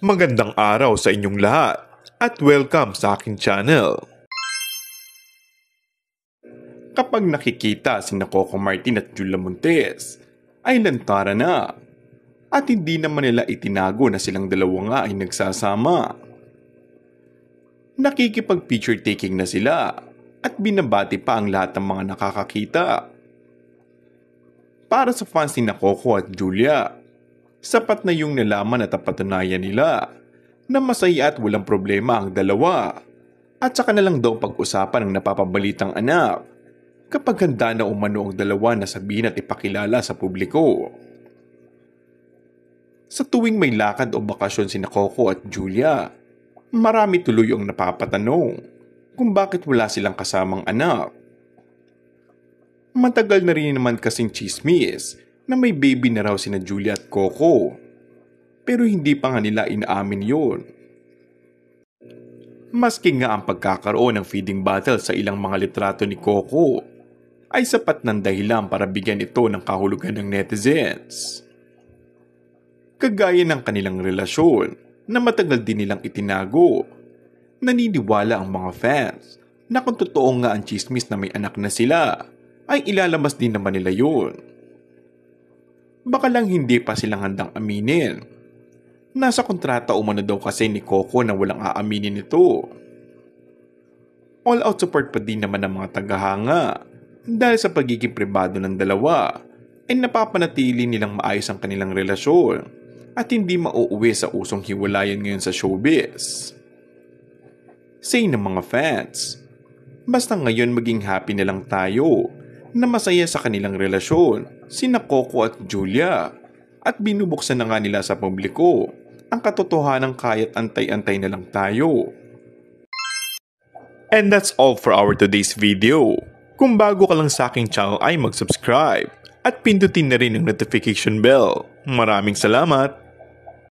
Magandang araw sa inyong lahat at welcome sa aking channel. Kapag nakikita sina Coco Martin at Julia Montes ay lantara na at hindi naman nila itinago na silang dalawa nga ay nagsasama. Nakikipag-picture taking na sila at binabati pa ang lahat ng mga nakakakita. Para sa fans ni Coco at Julia, sapat na yung nalaman at napatunayan nila na masaya at walang problema ang dalawa at saka na lang daw pag-usapan ng napapabalitang anak kapag handa na umano ang dalawa na sabihin at ipakilala sa publiko. Sa tuwing may lakad o bakasyon sina Coco at Julia, marami tuloy ang napapatanong kung bakit wala silang kasamang anak. Matagal na rin naman kasing chismis na may baby na raw sina Julia at Coco, pero hindi pa nga nila inaamin yun. Maski nga ang pagkakaroon ng feeding battle sa ilang mga litrato ni Coco ay sapat ng dahilan para bigyan ito ng kahulugan ng netizens. Kagaya ng kanilang relasyon na matagal din nilang itinago, naniniwala ang mga fans na kung totoo nga ang chismis na may anak na sila, ay ilalabas din naman nila yun. Baka lang hindi pa silang handang aminin. Nasa kontrata umano daw kasi ni Coco na walang aaminin ito. All out support pa din naman ng mga tagahanga dahil sa pagiging pribado ng dalawa ay napapanatili nilang maayos ang kanilang relasyon at hindi mauuwi sa usong hiwalayan ngayon sa showbiz. Say ng mga fans, basta ngayon maging happy na lang tayo na masaya sa kanilang relasyon sina Coco at Julia at binubuksan na nga nila sa publiko ang katotohanan kaya't antay-antay na lang tayo. And that's all for our today's video. Kung bago ka lang sa aking channel ay mag-subscribe at pindutin na rin ang notification bell. Maraming salamat!